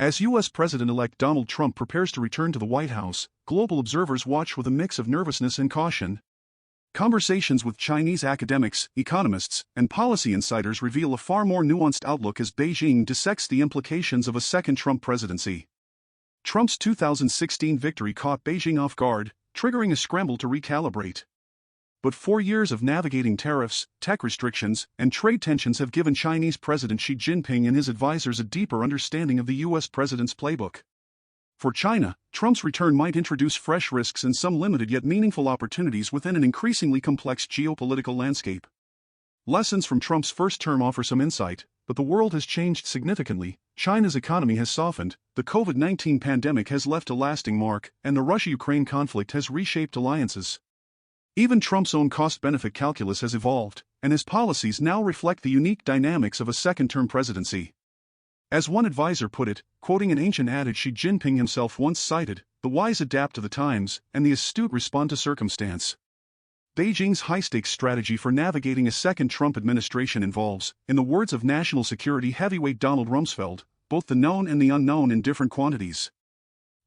As U.S. President-elect Donald Trump prepares to return to the White House, global observers watch with a mix of nervousness and caution. Conversations with Chinese academics, economists, and policy insiders reveal a far more nuanced outlook as Beijing dissects the implications of a second Trump presidency. Trump's 2016 victory caught Beijing off guard, triggering a scramble to recalibrate. But 4 years of navigating tariffs, tech restrictions, and trade tensions have given Chinese President Xi Jinping and his advisors a deeper understanding of the U.S. president's playbook. For China, Trump's return might introduce fresh risks and some limited yet meaningful opportunities within an increasingly complex geopolitical landscape. Lessons from Trump's first term offer some insight, but the world has changed significantly. China's economy has softened, the COVID-19 pandemic has left a lasting mark, and the Russia-Ukraine conflict has reshaped alliances. Even Trump's own cost-benefit calculus has evolved, and his policies now reflect the unique dynamics of a second-term presidency. As one advisor put it, quoting an ancient adage Xi Jinping himself once cited, "The wise adapt to the times, and the astute respond to circumstance." Beijing's high-stakes strategy for navigating a second Trump administration involves, in the words of national security heavyweight Donald Rumsfeld, both the known and the unknown in different quantities.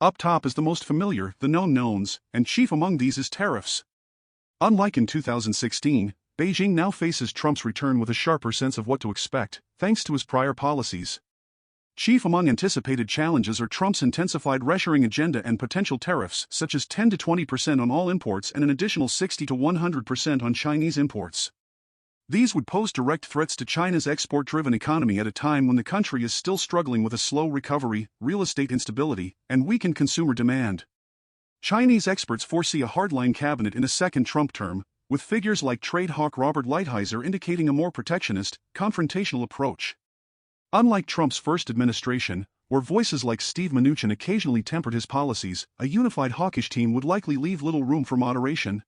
Up top is the most familiar, the known knowns, and chief among these is tariffs. Unlike in 2016, Beijing now faces Trump's return with a sharper sense of what to expect, thanks to his prior policies. Chief among anticipated challenges are Trump's intensified reshoring agenda and potential tariffs such as 10 to 20% on all imports and an additional 60 to 100% on Chinese imports. These would pose direct threats to China's export-driven economy at a time when the country is still struggling with a slow recovery, real estate instability, and weakened consumer demand. Chinese experts foresee a hardline cabinet in a second Trump term, with figures like trade hawk Robert Lighthizer indicating a more protectionist, confrontational approach. Unlike Trump's first administration, where voices like Steve Mnuchin occasionally tempered his policies, a unified hawkish team would likely leave little room for moderation.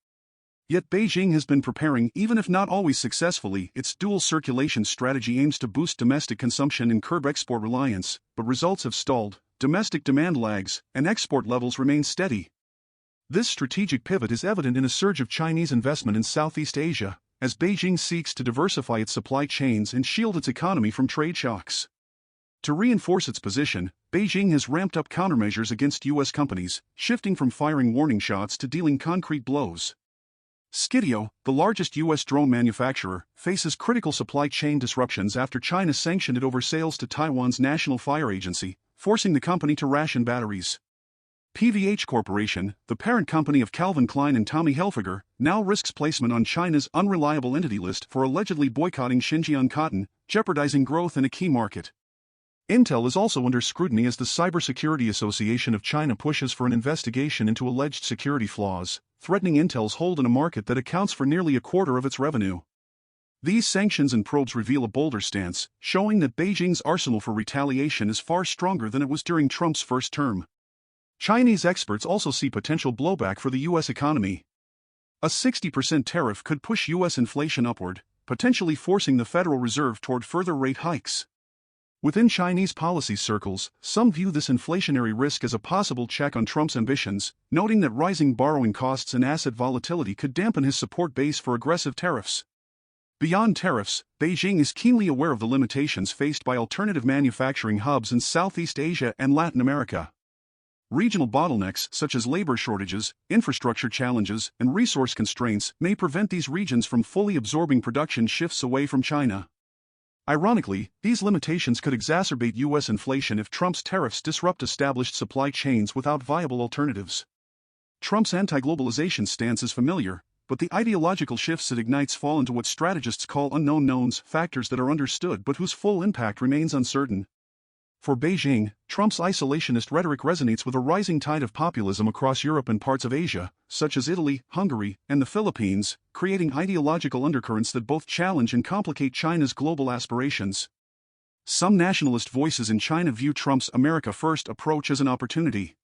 Yet Beijing has been preparing, even if not always successfully, its dual circulation strategy aims to boost domestic consumption and curb export reliance, but results have stalled, domestic demand lags, and export levels remain steady. This strategic pivot is evident in a surge of Chinese investment in Southeast Asia, as Beijing seeks to diversify its supply chains and shield its economy from trade shocks. To reinforce its position, Beijing has ramped up countermeasures against U.S. companies, shifting from firing warning shots to dealing concrete blows. Skydio, the largest U.S. drone manufacturer, faces critical supply chain disruptions after China sanctioned it over sales to Taiwan's National Fire Agency, forcing the company to ration batteries. PVH Corporation, the parent company of Calvin Klein and Tommy Hilfiger, now risks placement on China's unreliable entity list for allegedly boycotting Xinjiang cotton, jeopardizing growth in a key market. Intel is also under scrutiny as the Cybersecurity Association of China pushes for an investigation into alleged security flaws, threatening Intel's hold in a market that accounts for nearly a quarter of its revenue. These sanctions and probes reveal a bolder stance, showing that Beijing's arsenal for retaliation is far stronger than it was during Trump's first term. Chinese experts also see potential blowback for the U.S. economy. A 60% tariff could push U.S. inflation upward, potentially forcing the Federal Reserve toward further rate hikes. Within Chinese policy circles, some view this inflationary risk as a possible check on Trump's ambitions, noting that rising borrowing costs and asset volatility could dampen his support base for aggressive tariffs. Beyond tariffs, Beijing is keenly aware of the limitations faced by alternative manufacturing hubs in Southeast Asia and Latin America. Regional bottlenecks such as labor shortages, infrastructure challenges, and resource constraints may prevent these regions from fully absorbing production shifts away from China. Ironically, these limitations could exacerbate U.S. inflation if Trump's tariffs disrupt established supply chains without viable alternatives. Trump's anti-globalization stance is familiar, but the ideological shifts it ignites fall into what strategists call unknown knowns, factors that are understood but whose full impact remains uncertain. For Beijing, Trump's isolationist rhetoric resonates with a rising tide of populism across Europe and parts of Asia, such as Italy, Hungary, and the Philippines, creating ideological undercurrents that both challenge and complicate China's global aspirations. Some nationalist voices in China view Trump's America First approach as an opportunity.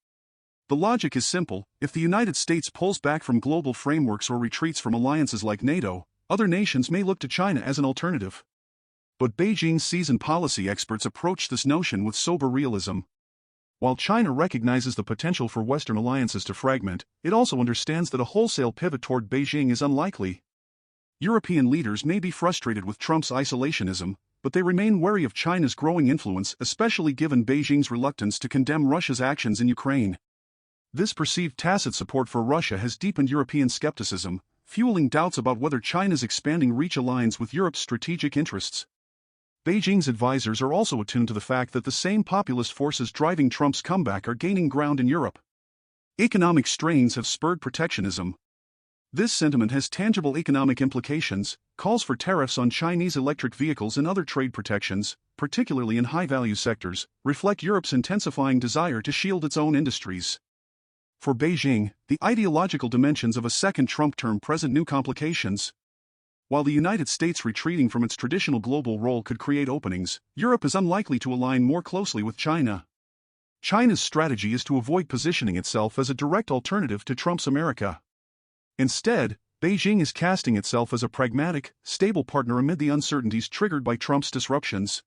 The logic is simple: if the United States pulls back from global frameworks or retreats from alliances like NATO, other nations may look to China as an alternative. But Beijing's seasoned policy experts approach this notion with sober realism. While China recognizes the potential for Western alliances to fragment, it also understands that a wholesale pivot toward Beijing is unlikely. European leaders may be frustrated with Trump's isolationism, but they remain wary of China's growing influence, especially given Beijing's reluctance to condemn Russia's actions in Ukraine. This perceived tacit support for Russia has deepened European skepticism, fueling doubts about whether China's expanding reach aligns with Europe's strategic interests. Beijing's advisors are also attuned to the fact that the same populist forces driving Trump's comeback are gaining ground in Europe. Economic strains have spurred protectionism. This sentiment has tangible economic implications, calls for tariffs on Chinese electric vehicles and other trade protections, particularly in high-value sectors, reflect Europe's intensifying desire to shield its own industries. For Beijing, the ideological dimensions of a second Trump term present new complications. While the United States retreating from its traditional global role could create openings, Europe is unlikely to align more closely with China. China's strategy is to avoid positioning itself as a direct alternative to Trump's America. Instead, Beijing is casting itself as a pragmatic, stable partner amid the uncertainties triggered by Trump's disruptions.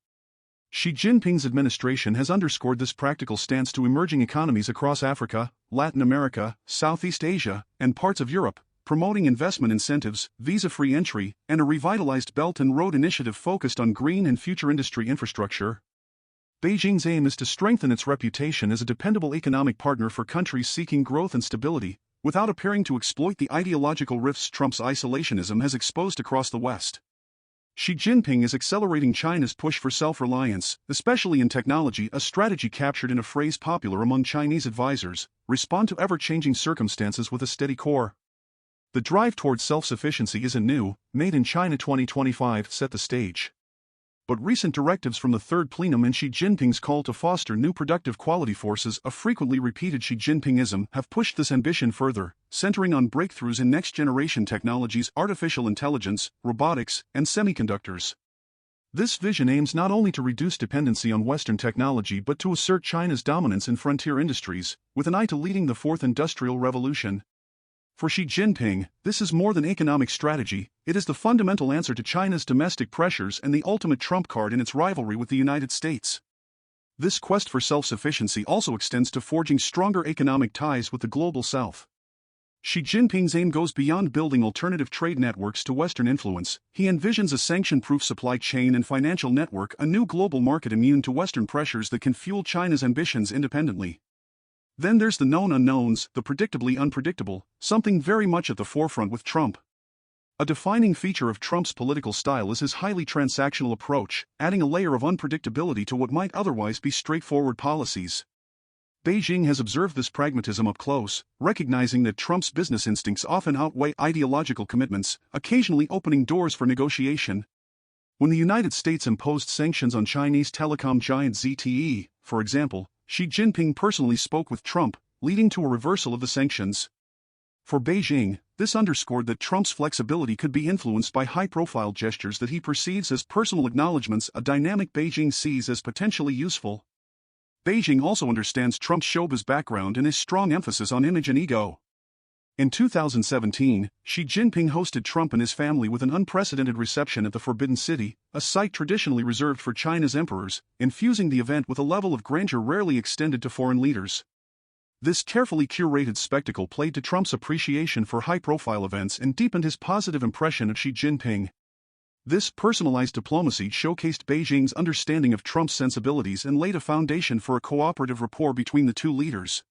Xi Jinping's administration has underscored this practical stance to emerging economies across Africa, Latin America, Southeast Asia, and parts of Europe, promoting investment incentives, visa-free entry, and a revitalized Belt and Road Initiative focused on green and future industry infrastructure. Beijing's aim is to strengthen its reputation as a dependable economic partner for countries seeking growth and stability, without appearing to exploit the ideological rifts Trump's isolationism has exposed across the West. Xi Jinping is accelerating China's push for self-reliance, especially in technology, a strategy captured in a phrase popular among Chinese advisors: respond to ever-changing circumstances with a steady core. The drive towards self-sufficiency isn't new. Made in China 2025 set the stage. But recent directives from the Third Plenum and Xi Jinping's call to foster new productive quality forces, a frequently repeated Xi Jinpingism, have pushed this ambition further, centering on breakthroughs in next-generation technologies, artificial intelligence, robotics, and semiconductors. This vision aims not only to reduce dependency on Western technology but to assert China's dominance in frontier industries, with an eye to leading the Fourth Industrial Revolution. For Xi Jinping, this is more than economic strategy, it is the fundamental answer to China's domestic pressures and the ultimate trump card in its rivalry with the United States. This quest for self-sufficiency also extends to forging stronger economic ties with the global South. Xi Jinping's aim goes beyond building alternative trade networks to Western influence. He envisions a sanction-proof supply chain and financial network, a new global market immune to Western pressures that can fuel China's ambitions independently. Then there's the known unknowns, the predictably unpredictable, something very much at the forefront with Trump. A defining feature of Trump's political style is his highly transactional approach, adding a layer of unpredictability to what might otherwise be straightforward policies. Beijing has observed this pragmatism up close, recognizing that Trump's business instincts often outweigh ideological commitments, occasionally opening doors for negotiation. When the United States imposed sanctions on Chinese telecom giant ZTE, for example, Xi Jinping personally spoke with Trump, leading to a reversal of the sanctions. For Beijing, this underscored that Trump's flexibility could be influenced by high-profile gestures that he perceives as personal acknowledgments, a dynamic Beijing sees as potentially useful. Beijing also understands Trump's showbiz background and his strong emphasis on image and ego. In 2017, Xi Jinping hosted Trump and his family with an unprecedented reception at the Forbidden City, a site traditionally reserved for China's emperors, infusing the event with a level of grandeur rarely extended to foreign leaders. This carefully curated spectacle played to Trump's appreciation for high-profile events and deepened his positive impression of Xi Jinping. This personalized diplomacy showcased Beijing's understanding of Trump's sensibilities and laid a foundation for a cooperative rapport between the two leaders.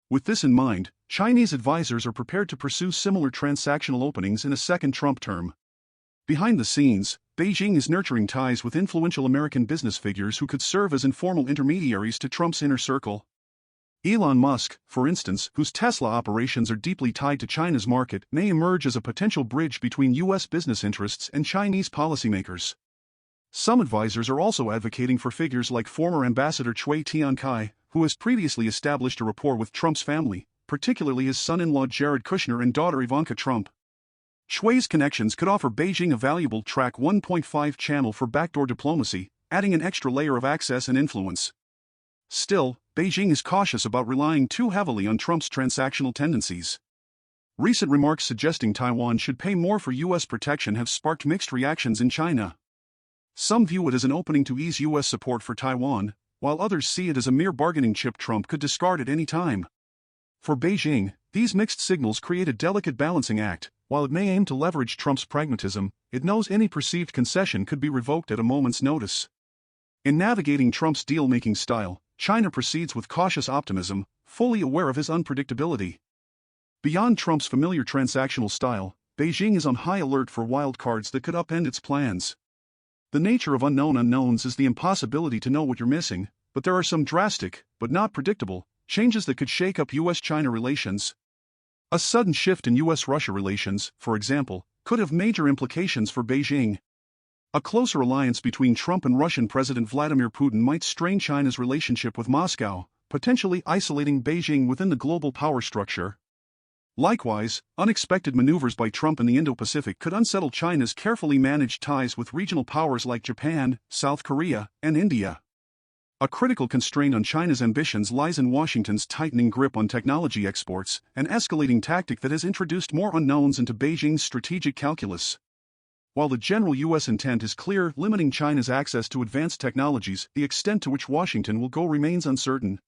With this in mind, Chinese advisors are prepared to pursue similar transactional openings in a second Trump term. Behind the scenes, Beijing is nurturing ties with influential American business figures who could serve as informal intermediaries to Trump's inner circle. Elon Musk, for instance, whose Tesla operations are deeply tied to China's market, may emerge as a potential bridge between U.S. business interests and Chinese policymakers. Some advisors are also advocating for figures like former Ambassador Cui Tiankai, who has previously established a rapport with Trump's family, particularly his son-in-law Jared Kushner and daughter Ivanka Trump. Cui's connections could offer Beijing a valuable Track 1.5 channel for backdoor diplomacy, adding an extra layer of access and influence. Still, Beijing is cautious about relying too heavily on Trump's transactional tendencies. Recent remarks suggesting Taiwan should pay more for U.S. protection have sparked mixed reactions in China. Some view it as an opening to ease U.S. support for Taiwan, while others see it as a mere bargaining chip Trump could discard at any time. For Beijing, these mixed signals create a delicate balancing act. While it may aim to leverage Trump's pragmatism, it knows any perceived concession could be revoked at a moment's notice. In navigating Trump's deal-making style, China proceeds with cautious optimism, fully aware of his unpredictability. Beyond Trump's familiar transactional style, Beijing is on high alert for wildcards that could upend its plans. The nature of unknown unknowns is the impossibility to know what you're missing, but there are some drastic, but not predictable, changes that could shake up U.S.-China relations. A sudden shift in U.S.-Russia relations, for example, could have major implications for Beijing. A closer alliance between Trump and Russian President Vladimir Putin might strain China's relationship with Moscow, potentially isolating Beijing within the global power structure. Likewise, unexpected maneuvers by Trump in the Indo-Pacific could unsettle China's carefully managed ties with regional powers like Japan, South Korea, and India. A critical constraint on China's ambitions lies in Washington's tightening grip on technology exports, an escalating tactic that has introduced more unknowns into Beijing's strategic calculus. While the general U.S. intent is clear, limiting China's access to advanced technologies, the extent to which Washington will go remains uncertain.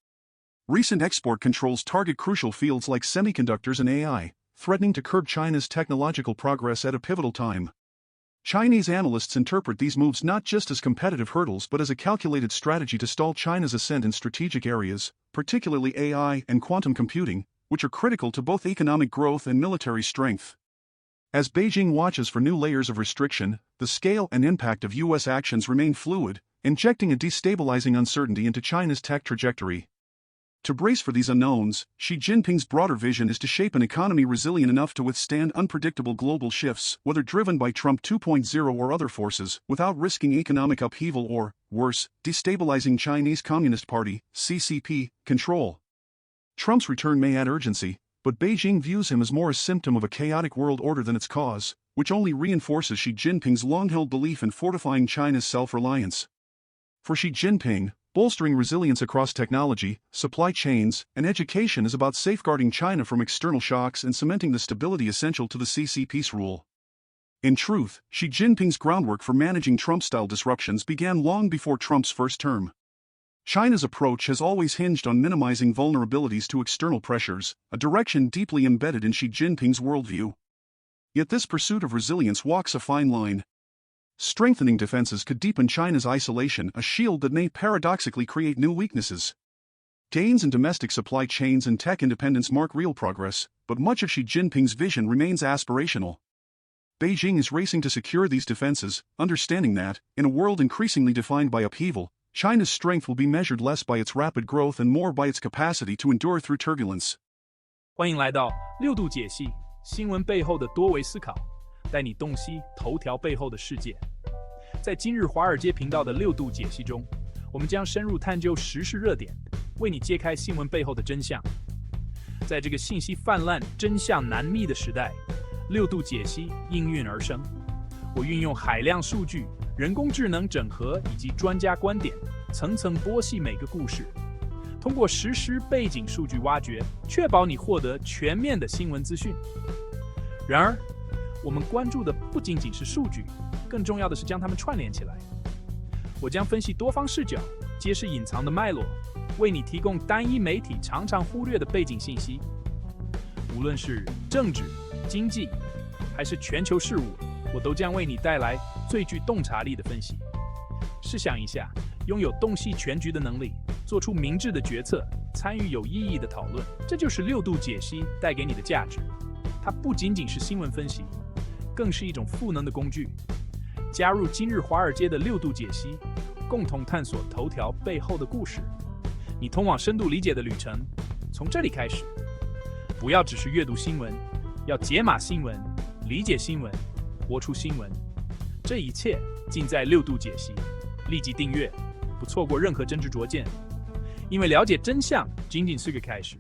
Recent export controls target crucial fields like semiconductors and AI, threatening to curb China's technological progress at a pivotal time. Chinese analysts interpret these moves not just as competitive hurdles but as a calculated strategy to stall China's ascent in strategic areas, particularly AI and quantum computing, which are critical to both economic growth and military strength. As Beijing watches for new layers of restriction, the scale and impact of U.S. actions remain fluid, injecting a destabilizing uncertainty into China's tech trajectory. To brace for these unknowns, Xi Jinping's broader vision is to shape an economy resilient enough to withstand unpredictable global shifts, whether driven by Trump 2.0 or other forces, without risking economic upheaval or, worse, destabilizing Chinese Communist Party (CCP) control. Trump's return may add urgency, but Beijing views him as more a symptom of a chaotic world order than its cause, which only reinforces Xi Jinping's long-held belief in fortifying China's self-reliance. For Xi Jinping, bolstering resilience across technology, supply chains, and education is about safeguarding China from external shocks and cementing the stability essential to the CCP's rule. In truth, Xi Jinping's groundwork for managing Trump-style disruptions began long before Trump's first term. China's approach has always hinged on minimizing vulnerabilities to external pressures, a direction deeply embedded in Xi Jinping's worldview. Yet this pursuit of resilience walks a fine line. Strengthening defenses could deepen China's isolation, a shield that may paradoxically create new weaknesses. Gains in domestic supply chains and tech independence mark real progress, but much of Xi Jinping's vision remains aspirational. Beijing is racing to secure these defenses, understanding that, in a world increasingly defined by upheaval, China's strength will be measured less by its rapid growth and more by its capacity to endure through turbulence. 欢迎来到六度解析新闻背后的多维思考，带你洞悉头条背后的世界。在今日华尔街频道的六度解析中，我们将深入探究时事热点，为你揭开新闻背后的真相。在这个信息泛滥、真相难觅的时代，六度解析应运而生。我运用海量数据、人工智能整合以及专家观点，层层剥析每个故事，通过实时背景数据挖掘，确保你获得全面的新闻资讯。然而，我们关注的不仅仅是数据，更重要的是将它们串联起来。我将分析多方视角，揭示隐藏的脉络，为你提供单一媒体常常忽略的背景信息。无论是政治、经济，还是全球事务，我都将为你带来最具洞察力的分析。试想一下，拥有洞悉全局的能力，做出明智的决策，参与有意义的讨论，这就是六度解析带给你的价值。它不仅仅是新闻分析，更是一种赋能的工具。加入今日华尔街的六度解析，共同探索头条背后的故事。你通往深度理解的旅程，从这里开始。不要只是阅读新闻，要解码新闻，理解新闻，活出新闻。这一切尽在六度解析。立即订阅，不错过任何真知灼见。因为了解真相仅仅是个开始。